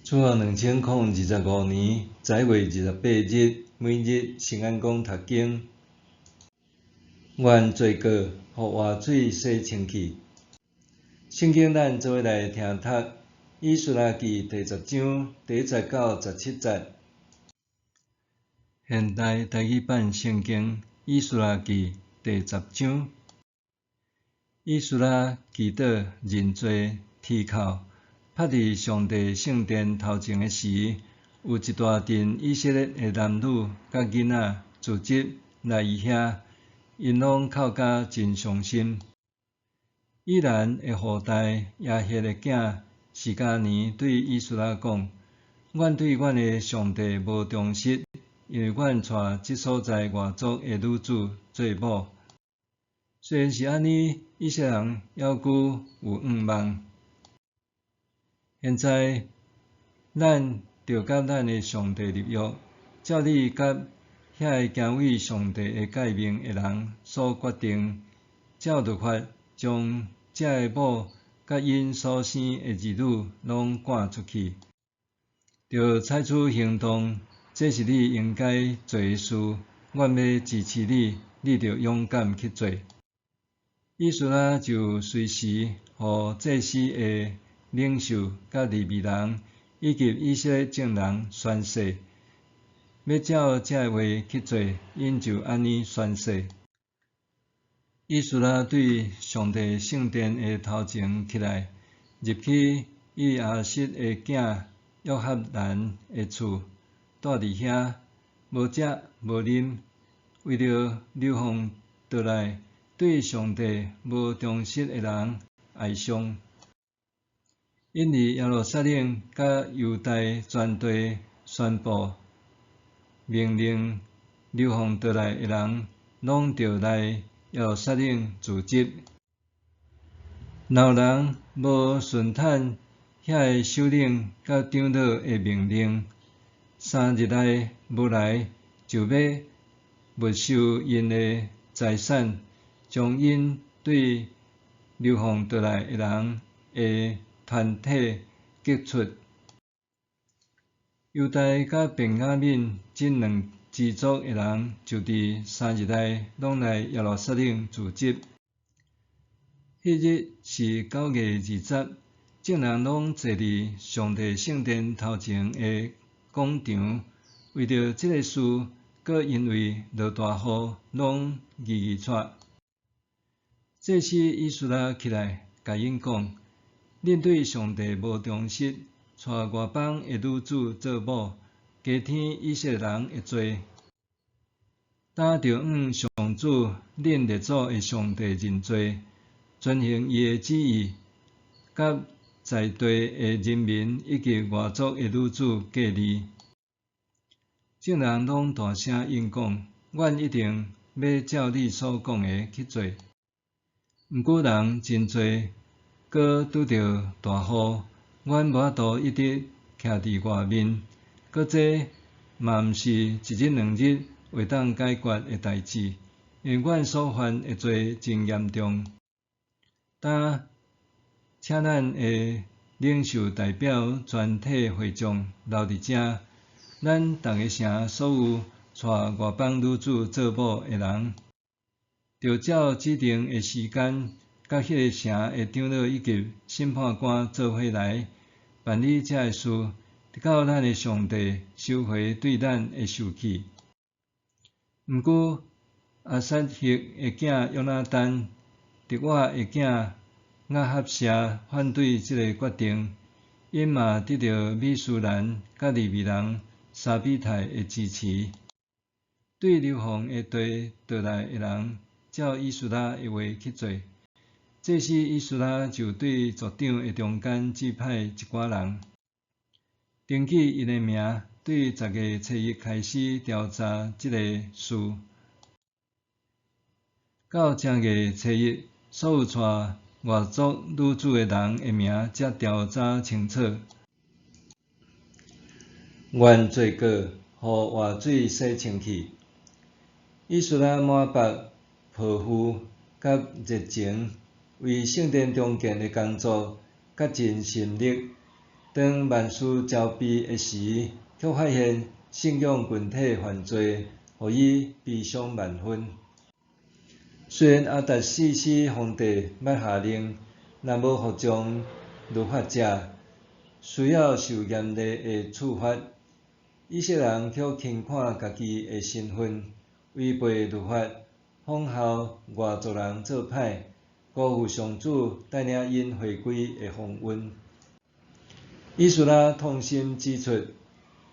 此后2025年10月28日，每日圣安宫读经，愿罪过，互活水洗清气。圣经咱做伙来听读《以斯拉记》第10章第10到17节。现代台语版圣经《以斯拉记》第10章。以斯拉祈祷认罪啼哭，趴伫上帝圣殿头前的时，有一大群以色列的男女甲囡仔聚集来伊遐，因拢哭甲真伤心。以兰的后代亚歇的囝示迦年对以斯拉讲：阮对阮的上帝无忠实，因为阮娶即所在外族的女子做某。虽然是安尼，以色列人还佫有愿望。现在，咱着甲咱的上帝立约，照你甲遐个敬畏上帝的诫命的人所决定，照律法将遮个某甲因所生的儿女拢赶出去，着采取行动。这是你应该做的事，阮要支持你，你着勇敢去做。以斯拉就随时互祭司的领袖、甲利未人以及以色列众人宣誓，要照这话去做，因就安尼宣誓。以斯拉对上帝圣殿的头前起来，入去以亚瑟的囝约哈兰的厝，住伫遐，无食无啉，为着流放倒来对上帝无忠实的人哀伤。因为耶路撒冷甲犹大全地宣布，命令流放倒来的人，拢着来耶路撒冷聚集。若有人无顺坦遐个首领甲长老的命令，3日内无来，就要没收因的财产，将因对流放倒来的人的团体革出。犹大甲便雅悯这两支族的人，就伫3日内拢来耶路撒冷聚集。迄日是9月20，众人拢坐伫上帝圣殿头前的广场，为着这个事，搁因为落大雨，拢义出。祭司以斯拉起来，甲因讲：恁对上帝无忠实，娶外邦的女子做某，加添以色列人的罪。担着向上主恁列祖的上帝认罪，遵行伊的旨意，甲在地的人民以及外族的女子隔离。众人拢大声应讲：阮一定要照你所讲的去做。毋过人真多，搁拄着大雨，阮无法度一直徛伫外面。搁这嘛毋是一日两日会当解决的代志，因为阮所犯的罪真严重。请咱的领袖代表全体会众留伫遮，咱逐个城所有娶外邦女子做某的人，着照指定的时间，甲迄个城的长老以及审判官做伙来办理这个事，直到咱的上帝收回对咱的受气。毋过阿撒赫的囝约拿单、狄瓦的囝亚哈谢反对这个决定，因嘛得到米斯兰甲利未人沙比泰的支持。对流放的地倒来的人，照以斯拉的话去做。这时以斯拉就对族长的中间指派一寡人，登记因的名，对10月初1开始调查这个事。到正月初1，所有娶外族女子的人的名才调查清楚。愿罪过，互活水洗清气。以斯拉满腹抱负甲热情，为圣殿重建的工作，甲尽心力。当万事交臂的时，却发现信仰群体犯罪，予伊悲伤万分。虽然阿达西斯皇帝捌下令，若无服从律法者，需要受严厉的处罚。以色列人却轻看家己的身份，违背律法，仿效外族人做歹，辜负上主带领因回归的鸿运。以斯拉痛心指出，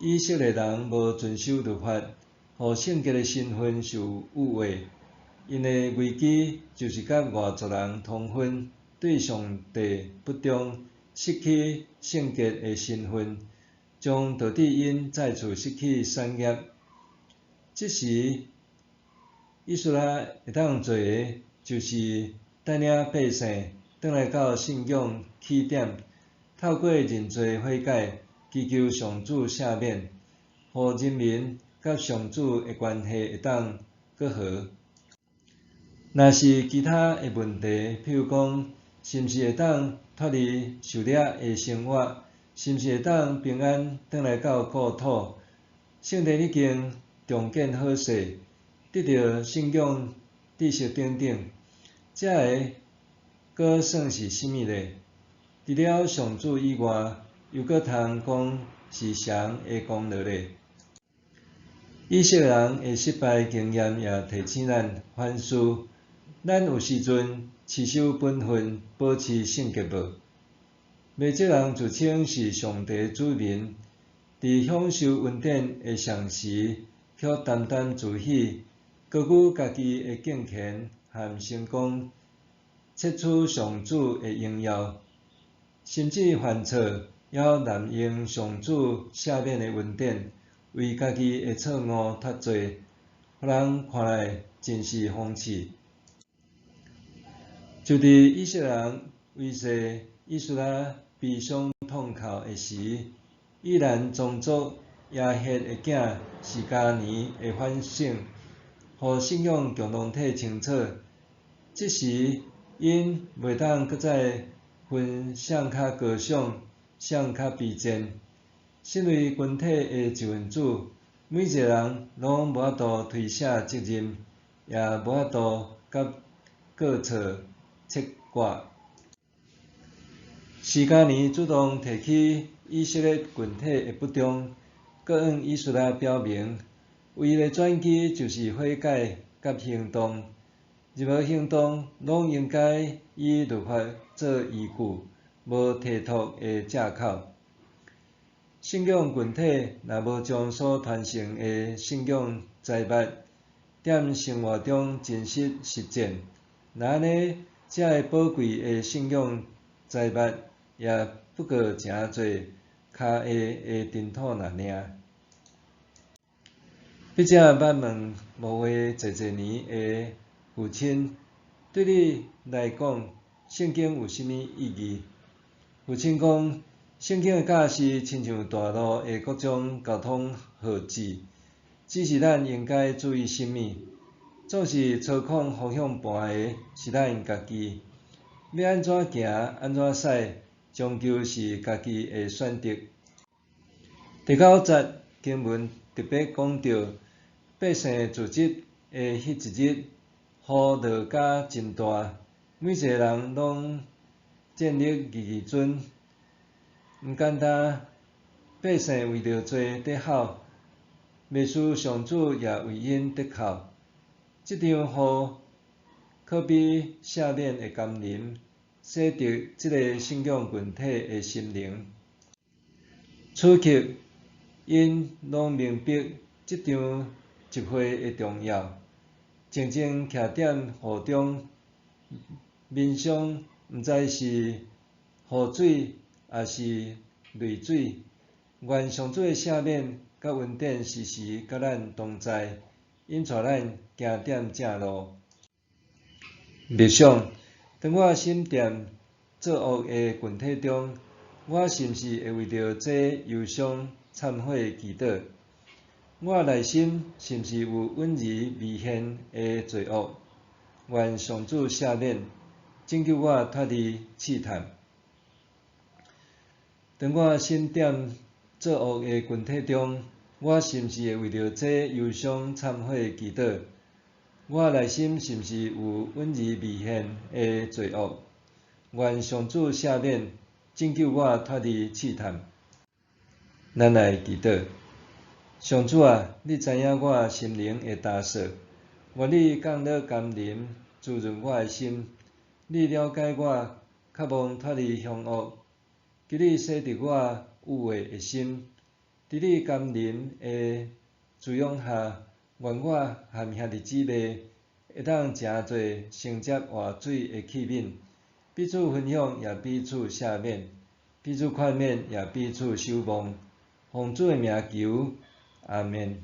以色列人无遵守律法，互圣洁的身份受污秽。因的危机就是甲外族人通婚，对上帝不忠，失去圣洁的身份，将导致因再次失去产业。这时，以斯拉会当做的，就是带领百姓转来到信仰起点，透过认罪悔改，祈求上主赦免，互人民甲上主的关系会当搁好。若是其他的问题，譬如讲，是毋是会当脱离狩猎的生活，是毋是会当平安转来到故土，圣殿已经重建好势，得到信仰知识等等，这个搁算是甚物呢？除了上主以外，又搁通讲是谁的功劳呢？以色列人的失败经验也提醒咱反思。咱有时阵持守本分，保持圣洁无？未少人自称是上帝子民，伫享受恩典的上时，却沾沾自喜，高举家己的敬虔和成功，窃取上主的荣耀，甚至犯错，还滥用上主赦免的恩典，为家己的错误脱罪，互人看来真是讽刺。就伫以色列人威慑以斯拉悲伤痛哭的时，以兰宗族亚歇的囝示迦尼的反省，互信仰共同体清楚。这时，因袂当搁再分谁较高尚，谁较卑贱。身为群体的一份子，每一个人拢无法度推卸责任，也无法度甲过错切割。示迦尼主动提起以色列群体的不忠，搁向以斯拉表明，唯一的转机就是悔改甲行动。任何行动拢应该以律法做依据，无推脱的借口。信仰群体若无将所传承的信仰财物，踮生活中真实实践，那安尼，这个宝贵的信仰财物也不过诚侪骹下的尘土尔。笔者捌问无话侪年的父亲，对你来讲，圣经有甚物意义？父亲讲，圣经的教示亲像大路的各种交通号志，指示咱应该注意甚物。总是操控方向盘的是咱家己，要安怎行安怎驶，终究是家己的选择。第9节经文特别讲到，百姓自责的迄一日，雨落甲真大，每一个人拢建立义尊，毋简单。百姓为着罪得哭，未使上主也为因得哭。这场雨可比赦免的甘霖，洗涤这个信仰群体的心灵。此刻，因拢明白这场集会的重要，静静徛踮雨中，面上毋知是雨水还是泪水。愿上主的赦免甲恩典时时甲咱同在，引带咱行踮正路。默想，当我身踮作恶的群体中，我是毋是会为着这忧伤忏悔祈祷？我内心是毋是有允而未现的罪恶？愿上主赦免，拯救我脱离试探。当我身踮作恶的群体中，我是毋是会为着这忧伤忏悔祈祷？我内心是毋是有允而未现的罪恶？愿上主赦免，拯救我脱离试探。咱来祈祷。上主啊，你知影我心灵的焦躁，愿你降落甘霖，滋润我的心。你了解我，渴望脱离凶恶，求你洗涤我污秽的心。伫你甘霖的滋养下，愿我和兄弟姊妹会当诚侪承接活水的器皿，彼此分享也彼此赦免，彼此宽勉也彼此守望。奉主的名求，阿们。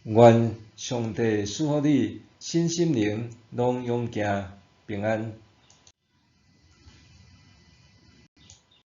愿上帝赐福你身心灵拢永行平安。